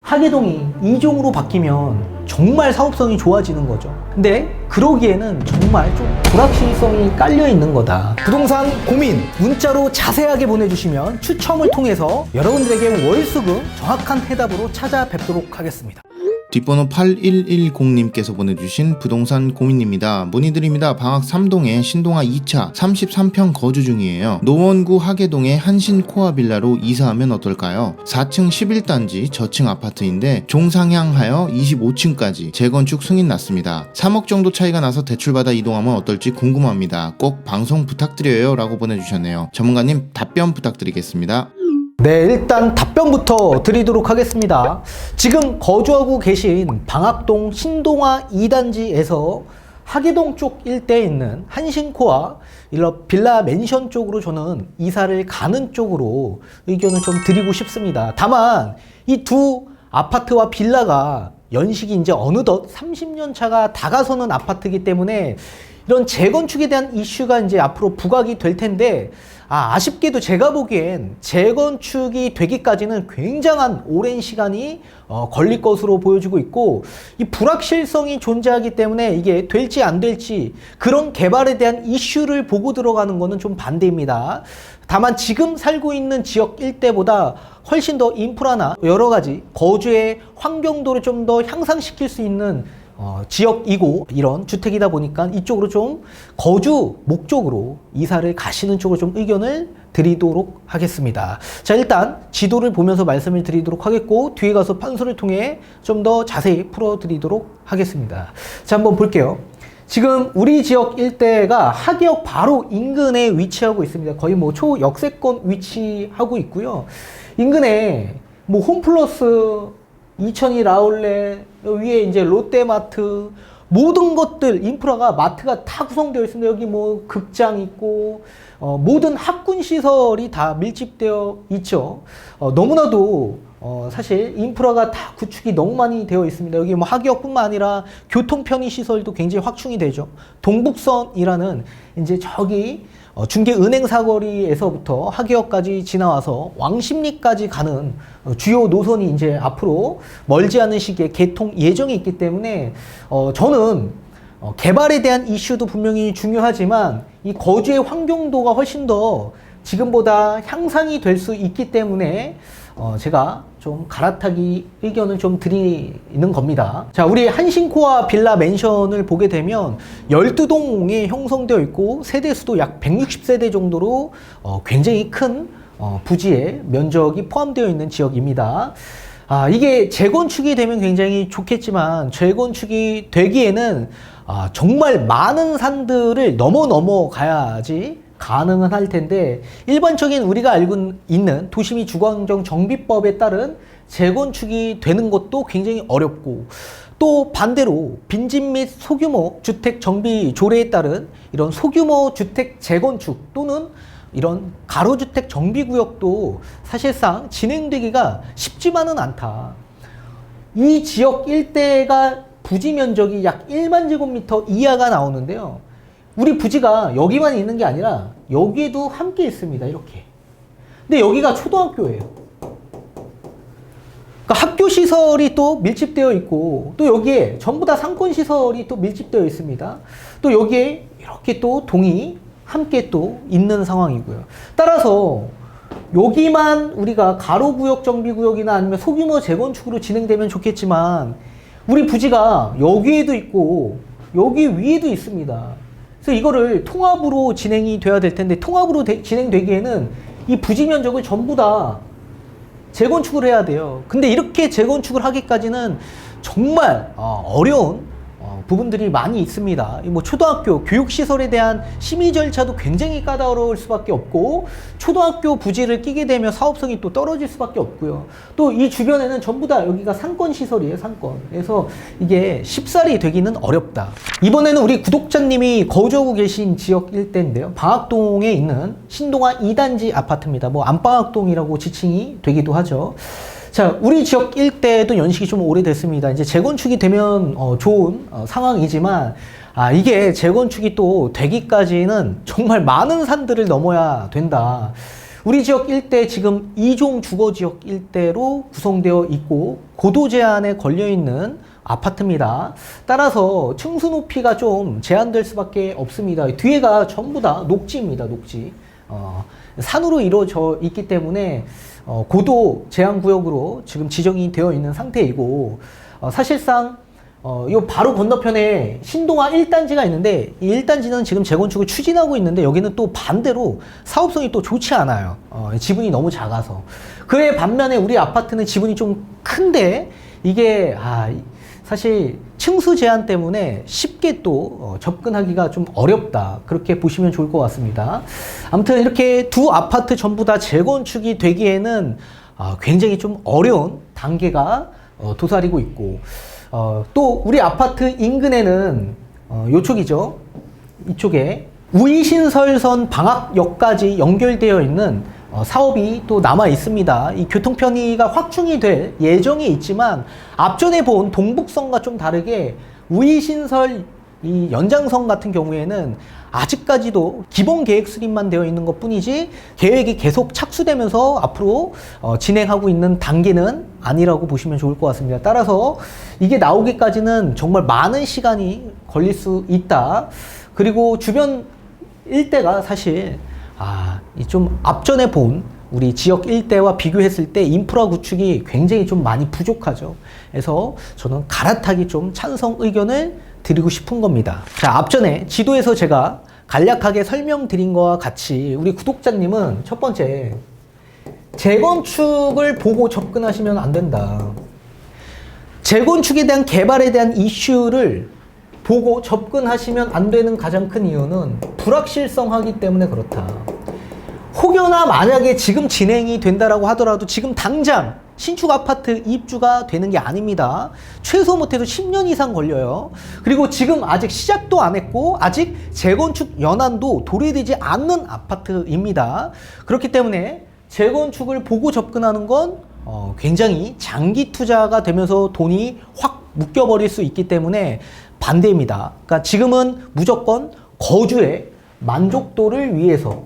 하계동이 2종으로 바뀌면 정말 사업성이 좋아지는 거죠. 근데 그러기에는 정말 좀 불확실성이 깔려 있는 거다. 부동산 고민 문자로 자세하게 보내주시면 추첨을 통해서 여러분들에게 월수금 정확한 해답으로 찾아뵙도록 하겠습니다. 뒷번호 8110님께서 보내주신 부동산 고민입니다. 문의드립니다. 방학 3동에 신동아 2차 33평 거주 중이에요. 노원구 하계동의 한신코아 빌라로 이사하면 어떨까요? 4층 11단지 저층 아파트인데 종상향하여 25층까지 재건축 승인 났습니다. 3억 정도 차이가 나서 대출받아 이동하면 어떨지 궁금합니다. 꼭 방송 부탁드려요 라고 보내주셨네요. 전문가님 답변 부탁드리겠습니다. 네, 일단 답변부터 드리도록 하겠습니다. 지금 거주하고 계신 방학동 신동아 2단지에서 하계동 쪽 일대에 있는 한신코아 빌라 맨션 쪽으로 저는 이사를 가는 쪽으로 의견을 좀 드리고 싶습니다. 다만 이 두 아파트와 빌라가 연식이 이제 어느덧 30년 차가 다가서는 아파트이기 때문에 이런 재건축에 대한 이슈가 이제 앞으로 부각이 될 텐데, 아쉽게도 제가 보기엔 재건축이 되기까지는 굉장한 오랜 시간이 걸릴 것으로 보여지고 있고, 이 불확실성이 존재하기 때문에 이게 될지 안 될지 그런 개발에 대한 이슈를 보고 들어가는 거는 좀 반대입니다. 다만 지금 살고 있는 지역 일대보다 훨씬 더 인프라나 여러 가지 거주의 환경도를 좀 더 향상시킬 수 있는 지역이고 이런 주택이다 보니까 이쪽으로 좀 거주 목적으로 이사를 가시는 쪽으로 좀 의견을 드리도록 하겠습니다. 자, 일단 지도를 보면서 말씀을 드리도록 하겠고, 뒤에 가서 판서를 통해 좀 더 자세히 풀어드리도록 하겠습니다. 자, 한번 볼게요. 지금 우리 지역 일대가 하계역 바로 인근에 위치하고 있습니다. 거의 뭐 초역세권 위치하고 있고요. 인근에 뭐 홈플러스, 2002 아울렛, 위에 이제 롯데마트, 모든 것들 인프라가 마트가 다 구성되어 있습니다. 여기 뭐 극장 있고 모든 학군 시설이 다 밀집되어 있죠. 너무나도 사실 인프라가 다 구축이 너무 많이 되어 있습니다. 여기 뭐 하계역뿐만 아니라 교통 편의 시설도 굉장히 확충이 되죠. 동북선이라는 이제 저기 중계은행 사거리에서부터 하계역까지 지나와서 왕십리까지 가는 주요 노선이 이제 앞으로 멀지 않은 시기에 개통 예정이 있기 때문에 저는 개발에 대한 이슈도 분명히 중요하지만 이 거주의 환경도가 훨씬 더 지금보다 향상이 될 수 있기 때문에 제가 좀 갈아타기 의견을 좀 드리는 겁니다. 자, 우리 한신코아 빌라 맨션을 보게 되면 12동에 형성되어 있고 세대수도 약 160세대 정도로 굉장히 큰 부지의 면적이 포함되어 있는 지역입니다. 이게 재건축이 되면 굉장히 좋겠지만 재건축이 되기에는 정말 많은 산들을 넘어가야지 가능은 할 텐데, 일반적인 우리가 알고 있는 도시미 주거환경 정비법에 따른 재건축이 되는 것도 굉장히 어렵고, 또 반대로 빈집 및 소규모 주택 정비 조례에 따른 이런 소규모 주택 재건축 또는 이런 가로주택 정비구역도 사실상 진행되기가 쉽지만은 않다. 이 지역 일대가 부지 면적이 약 1만 제곱미터 이하가 나오는데요. 우리 부지가 여기만 있는 게 아니라 여기에도 함께 있습니다. 이렇게. 근데 여기가 초등학교예요. 그러니까 학교 시설이 또 밀집되어 있고, 또 여기에 전부 다 상권 시설이 또 밀집되어 있습니다. 또 여기에 이렇게 또 동이 함께 또 있는 상황이고요. 따라서 여기만 우리가 가로구역 정비구역이나 아니면 소규모 재건축으로 진행되면 좋겠지만, 우리 부지가 여기에도 있고 여기 위에도 있습니다. 그래서 이거를 통합으로 진행이 돼야 될 텐데, 통합으로 진행되기에는 이 부지 면적을 전부 다 재건축을 해야 돼요. 근데 이렇게 재건축을 하기까지는 정말 어려운 부분들이 많이 있습니다. 뭐 초등학교 교육시설에 대한 심의 절차도 굉장히 까다로울 수밖에 없고, 초등학교 부지를 끼게 되면 사업성이 또 떨어질 수밖에 없고요. 또 이 주변에는 전부 다 여기가 상권시설이에요, 상권. 그래서 이게 쉽사리 되기는 어렵다. 이번에는 우리 구독자님이 거주하고 계신 지역 일대인데요. 방학동에 있는 신동아 2단지 아파트입니다. 뭐 안방학동이라고 지칭이 되기도 하죠. 자, 우리 지역 일대도 연식이 좀 오래됐습니다. 이제 재건축이 되면 좋은 상황이지만, 이게 재건축이 또 되기까지는 정말 많은 산들을 넘어야 된다. 우리 지역 일대 지금 2종 주거 지역 일대로 구성되어 있고 고도 제한에 걸려 있는 아파트입니다. 따라서 층수 높이가 좀 제한될 수밖에 없습니다. 뒤에가 전부 다 녹지입니다. 녹지. 산으로 이루어져 있기 때문에 고도 제한 구역으로 지금 지정이 되어 있는 상태이고 사실상 요 바로 건너편에 신동아 1단지가 있는데 이 1단지는 지금 재건축을 추진하고 있는데 여기는 또 반대로 사업성이 또 좋지 않아요. 지분이 너무 작아서. 그에 반면에 우리 아파트는 지분이 좀 큰데 이게 사실 층수 제한 때문에 쉽게 또 접근하기가 좀 어렵다. 그렇게 보시면 좋을 것 같습니다. 아무튼 이렇게 두 아파트 전부 다 재건축이 되기에는 굉장히 좀 어려운 단계가 도사리고 있고 또 우리 아파트 인근에는 요쪽이죠. 이쪽에 우이신설선 방학역까지 연결되어 있는 사업이 또 남아 있습니다. 이 교통 편의가 확충이 될 예정이 있지만 앞전에 본 동북선과 좀 다르게 우이신설 이 연장선 같은 경우에는 아직까지도 기본 계획 수립만 되어 있는 것 뿐이지 계획이 계속 착수되면서 앞으로 진행하고 있는 단계는 아니라고 보시면 좋을 것 같습니다. 따라서 이게 나오기까지는 정말 많은 시간이 걸릴 수 있다. 그리고 주변 일대가 사실 이 좀 앞전에 본 우리 지역 일대와 비교했을 때 인프라 구축이 굉장히 좀 많이 부족하죠. 그래서 저는 갈아타기 좀 찬성 의견을 드리고 싶은 겁니다. 자, 앞전에 지도에서 제가 간략하게 설명드린 것과 같이 우리 구독자님은 첫 번째, 재건축을 보고 접근하시면 안 된다. 재건축에 대한 개발에 대한 이슈를 보고 접근하시면 안 되는 가장 큰 이유는 불확실성하기 때문에 그렇다. 혹여나 만약에 지금 진행이 된다라고 하더라도 지금 당장 신축 아파트 입주가 되는 게 아닙니다. 최소 못해도 10년 이상 걸려요. 그리고 지금 아직 시작도 안 했고 아직 재건축 연한도 도래되지 않는 아파트입니다. 그렇기 때문에 재건축을 보고 접근하는 건 굉장히 장기 투자가 되면서 돈이 확 묶여버릴 수 있기 때문에 반대입니다. 그러니까 지금은 무조건 거주의 만족도를 위해서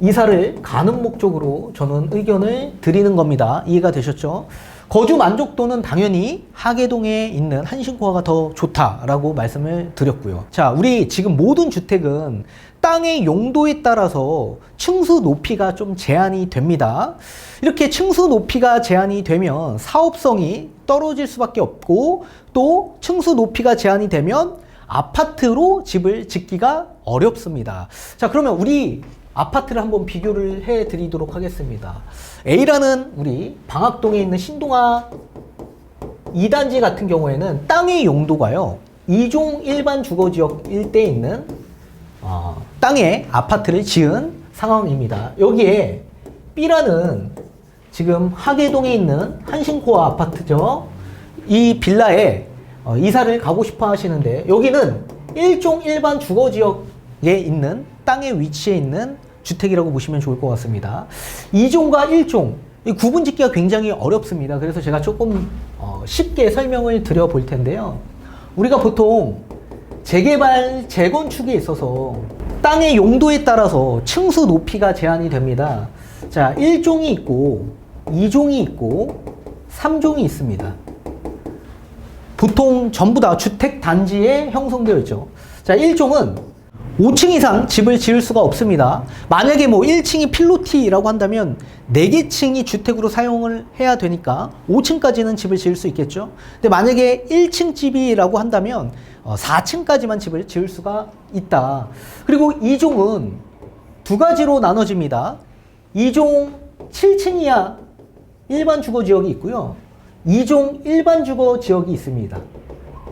이사를 가는 목적으로 저는 의견을 드리는 겁니다. 이해가 되셨죠? 거주 만족도는 당연히 하계동에 있는 한신코아가 더 좋다라고 말씀을 드렸고요. 자, 우리 지금 모든 주택은 땅의 용도에 따라서 층수 높이가 좀 제한이 됩니다. 이렇게 층수 높이가 제한이 되면 사업성이 떨어질 수밖에 없고 또 층수 높이가 제한이 되면 아파트로 집을 짓기가 어렵습니다. 자, 그러면 우리 아파트를 한번 비교를 해 드리도록 하겠습니다. A라는 우리 방학동에 있는 신동아 2단지 같은 경우에는 땅의 용도가요 2종 일반 주거지역 일대에 있는 땅에 아파트를 지은 상황입니다. 여기에 B라는 지금 하계동에 있는 한신코아 아파트죠. 이 빌라에 이사를 가고 싶어 하시는데 여기는 1종 일반 주거지역에 있는 땅의 위치에 있는 주택이라고 보시면 좋을 것 같습니다. 2종과 1종 구분 짓기가 굉장히 어렵습니다. 그래서 제가 조금 쉽게 설명을 드려 볼 텐데요. 우리가 보통 재개발, 재건축에 있어서 땅의 용도에 따라서 층수 높이가 제한이 됩니다. 자, 1종이 있고 2종이 있고 3종이 있습니다. 보통 전부 다 주택 단지에 형성되어 있죠. 자, 1종은 5층 이상 집을 지을 수가 없습니다. 만약에 뭐 1층이 필로티라고 한다면 4개 층이 주택으로 사용을 해야 되니까 5층까지는 집을 지을 수 있겠죠. 근데 만약에 1층 집이라고 한다면 4층까지만 집을 지을 수가 있다. 그리고 2종은 두 가지로 나눠집니다. 2종 7층 이하 일반 주거 지역이 있고요. 2종 일반 주거 지역이 있습니다.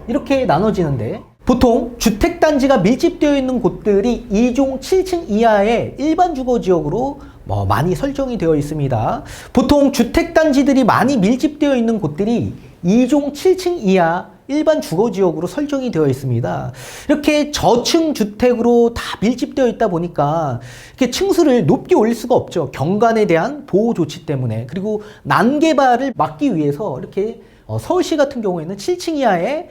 이렇게 나눠지는데 보통 주택단지가 밀집되어 있는 곳들이 2종 7층 이하의 일반 주거지역으로 많이 설정이 되어 있습니다. 보통 주택단지들이 많이 밀집되어 있는 곳들이 2종 7층 이하 일반 주거지역으로 설정이 되어 있습니다. 이렇게 저층 주택으로 다 밀집되어 있다 보니까 이렇게 층수를 높게 올릴 수가 없죠. 경관에 대한 보호 조치 때문에. 그리고 난개발을 막기 위해서 이렇게 서울시 같은 경우에는 7층 이하의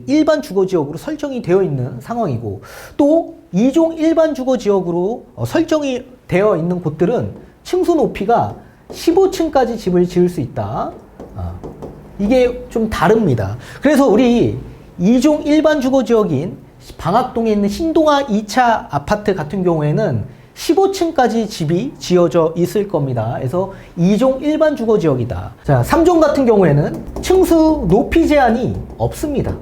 일반 주거지역으로 설정이 되어 있는 상황이고 또 2종 일반 주거지역으로 설정이 되어 있는 곳들은 층수 높이가 15층까지 집을 지을 수 있다. 이게 좀 다릅니다. 그래서 우리 2종 일반 주거지역인 방학동에 있는 신동아 2차 아파트 같은 경우에는 15층까지 집이 지어져 있을 겁니다. 그래서 2종 일반 주거지역이다. 자, 3종 같은 경우에는 층수 높이 제한이 없습니다.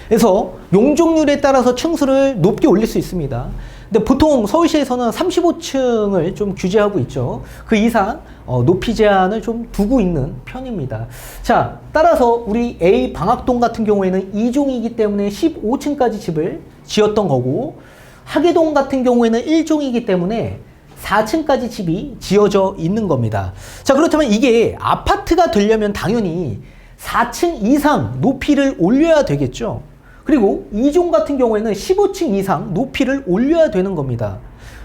그래서 용적률에 따라서 층수를 높게 올릴 수 있습니다. 근데 보통 서울시에서는 35층을 좀 규제하고 있죠. 그 이상 높이 제한을 좀 두고 있는 편입니다. 자, 따라서 우리 A 방학동 같은 경우에는 2종이기 때문에 15층까지 집을 지었던 거고, 하계동 같은 경우에는 1종이기 때문에 4층까지 집이 지어져 있는 겁니다. 자, 그렇다면 이게 아파트가 되려면 당연히 4층 이상 높이를 올려야 되겠죠. 그리고 2종 같은 경우에는 15층 이상 높이를 올려야 되는 겁니다.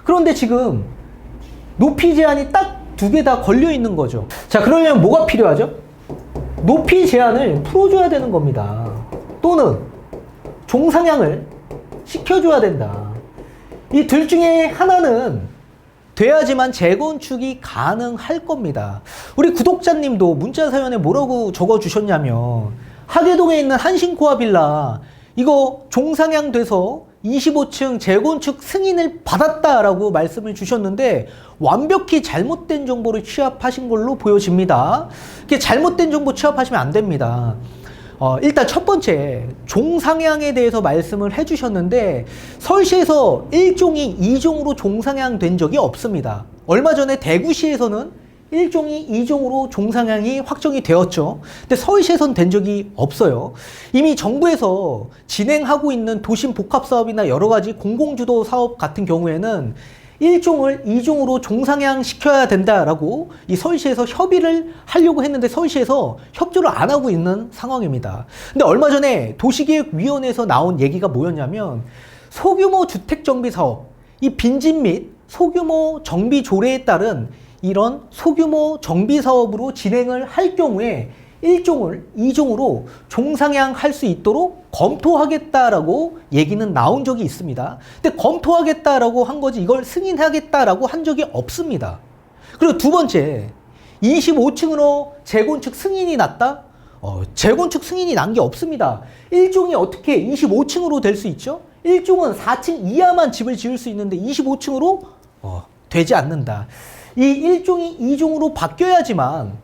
그런데 지금 높이 제한이 딱 두 개 다 걸려 있는 거죠. 자, 그러면 뭐가 필요하죠? 높이 제한을 풀어줘야 되는 겁니다. 또는 종상향을 시켜줘야 된다. 이 둘 중에 하나는 돼야지만 재건축이 가능할 겁니다. 우리 구독자님도 문자 사연에 뭐라고 적어주셨냐면, 하계동에 있는 한신코아 빌라 이거 종상향 돼서 25층 재건축 승인을 받았다라고 말씀을 주셨는데, 완벽히 잘못된 정보를 취합하신 걸로 보여집니다. 이렇게 잘못된 정보 취합하시면 안 됩니다. 일단 첫 번째, 종상향에 대해서 말씀을 해주셨는데, 서울시에서 1종이 2종으로 종상향 된 적이 없습니다. 얼마 전에 대구시에서는 1종이 2종으로 종상향이 확정이 되었죠. 근데 서울시에서는 된 적이 없어요. 이미 정부에서 진행하고 있는 도심 복합 사업이나 여러 가지 공공주도 사업 같은 경우에는 1종을 2종으로 종상향 시켜야 된다라고 이 서울시에서 협의를 하려고 했는데, 서울시에서 협조를 안 하고 있는 상황입니다. 근데 얼마 전에 도시계획위원회에서 나온 얘기가 뭐였냐면, 소규모 주택정비 사업, 이 빈집 및 소규모 정비 조례에 따른 이런 소규모 정비 사업으로 진행을 할 경우에 1종을 2종으로 종상향 할 수 있도록 검토하겠다라고 얘기는 나온 적이 있습니다. 근데 검토하겠다라고 한 거지, 이걸 승인하겠다라고 한 적이 없습니다. 그리고 두 번째, 25층으로 재건축 승인이 났다? 재건축 승인이 난 게 없습니다. 1종이 어떻게 25층으로 될 수 있죠? 1종은 4층 이하만 집을 지을 수 있는데 25층으로 되지 않는다. 이 1종이 2종으로 바뀌어야지만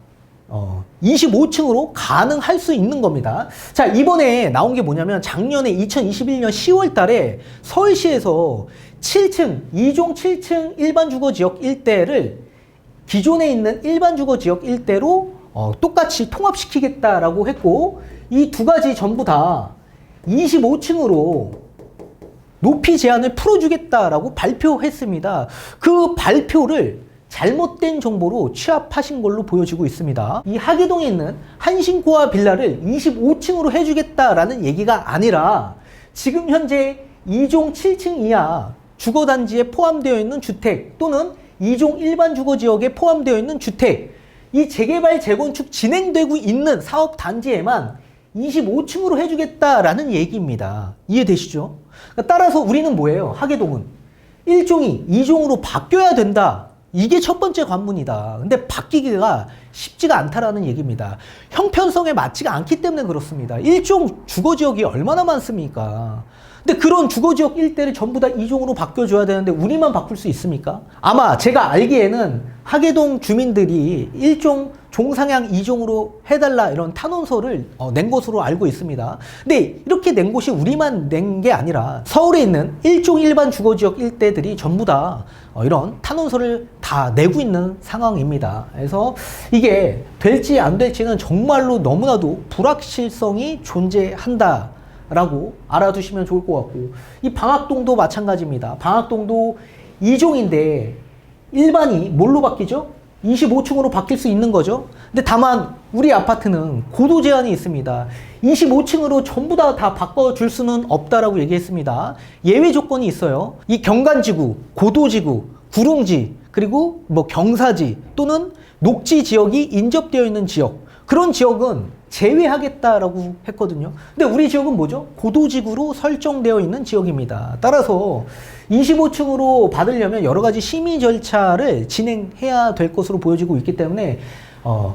25층으로 가능할 수 있는 겁니다. 자, 이번에 나온 게 뭐냐면, 작년에 2021년 10월 달에 서울시에서 7층, 2종 7층 일반 주거지역 일대를 기존에 있는 일반 주거지역 일대로 똑같이 통합시키겠다라고 했고, 이 두 가지 전부 다 25층으로 높이 제한을 풀어주겠다라고 발표했습니다. 그 발표를 잘못된 정보로 취합하신 걸로 보여지고 있습니다. 이 하계동에 있는 한신코아 빌라를 25층으로 해주겠다라는 얘기가 아니라, 지금 현재 2종 7층 이하 주거단지에 포함되어 있는 주택, 또는 2종 일반 주거지역에 포함되어 있는 주택, 이 재개발 재건축 진행되고 있는 사업단지에만 25층으로 해주겠다라는 얘기입니다. 이해되시죠? 따라서 우리는 뭐예요? 하계동은 1종이 2종으로 바뀌어야 된다. 이게 첫 번째 관문이다. 근데 바뀌기가 쉽지가 않다라는 얘기입니다. 형편성에 맞지가 않기 때문에 그렇습니다. 1종 주거지역이 얼마나 많습니까? 근데 그런 주거지역 일대를 전부 다 2종으로 바뀌어줘야 되는데 우리만 바꿀 수 있습니까? 아마 제가 알기에는 하계동 주민들이 1종 종상향 2종으로 해달라 이런 탄원서를 낸 것으로 알고 있습니다. 근데 이렇게 낸 곳이 우리만 낸 게 아니라 서울에 있는 1종 일반 주거지역 일대들이 전부 다 이런 탄원서를 다 내고 있는 상황입니다. 그래서 이게 될지 안 될지는 정말로 너무나도 불확실성이 존재한다 라고 알아두시면 좋을 것 같고, 이 방학동도 마찬가지입니다. 방학동도 2종인데 일반이 뭘로 바뀌죠? 25층으로 바뀔 수 있는 거죠. 근데 다만 우리 아파트는 고도 제한이 있습니다. 25층으로 전부 다 바꿔줄 수는 없다라고 얘기했습니다. 예외 조건이 있어요. 이 경관지구, 고도지구, 구릉지, 그리고 뭐 경사지 또는 녹지 지역이 인접되어 있는 지역, 그런 지역은 제외하겠다라고 했거든요. 근데 우리 지역은 뭐죠? 고도지구로 설정되어 있는 지역입니다. 따라서 25층으로 받으려면 여러 가지 심의 절차를 진행해야 될 것으로 보여지고 있기 때문에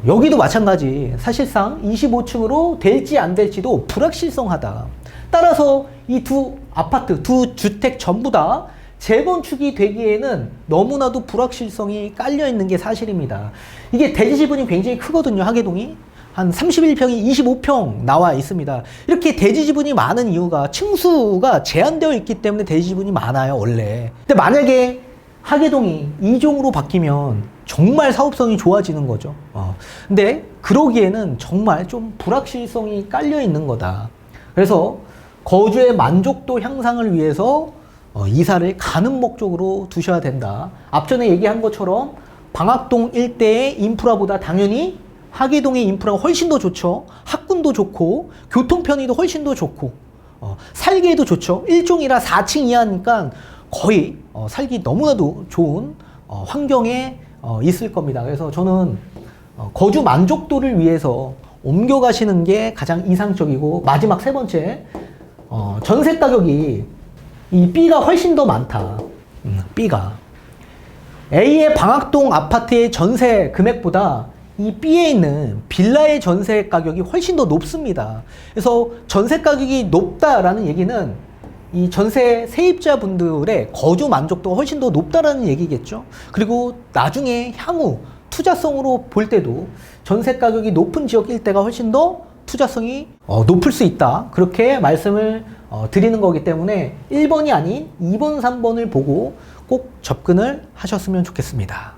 여기도 마찬가지. 사실상 25층으로 될지 안 될지도 불확실성하다. 따라서 이 두 아파트, 두 주택 전부 다 재건축이 되기에는 너무나도 불확실성이 깔려 있는 게 사실입니다. 이게 대지 지분이 굉장히 크거든요, 하계동이. 한 31평이 25평 나와 있습니다. 이렇게 대지 지분이 많은 이유가 층수가 제한되어 있기 때문에 대지 지분이 많아요, 원래. 근데 만약에 하계동이 2종으로 바뀌면 정말 사업성이 좋아지는 거죠. 근데 그러기에는 정말 좀 불확실성이 깔려 있는 거다. 그래서 거주의 만족도 향상을 위해서 이사를 가는 목적으로 두셔야 된다. 앞전에 얘기한 것처럼 방학동 일대의 인프라보다 당연히 하계동의 인프라가 훨씬 더 좋죠. 학군도 좋고 교통 편의도 훨씬 더 좋고 살기에도 좋죠. 1종이라 4층 이하니까 거의 살기 너무나도 좋은 환경에 있을 겁니다. 그래서 저는 거주 만족도를 위해서 옮겨가시는 게 가장 이상적이고, 마지막 세 번째, 전세 가격이 이 B가 훨씬 더 많다. B가 A의 방학동 아파트의 전세 금액보다 이 B에 있는 빌라의 전세 가격이 훨씬 더 높습니다. 그래서 전세 가격이 높다라는 얘기는 이 전세 세입자분들의 거주 만족도가 훨씬 더 높다라는 얘기겠죠. 그리고 나중에 향후 투자성으로 볼 때도 전세 가격이 높은 지역 일대가 훨씬 더 투자성이 높을 수 있다. 그렇게 말씀을 드리는 거기 때문에 1번이 아닌 2번, 3번을 보고 꼭 접근을 하셨으면 좋겠습니다.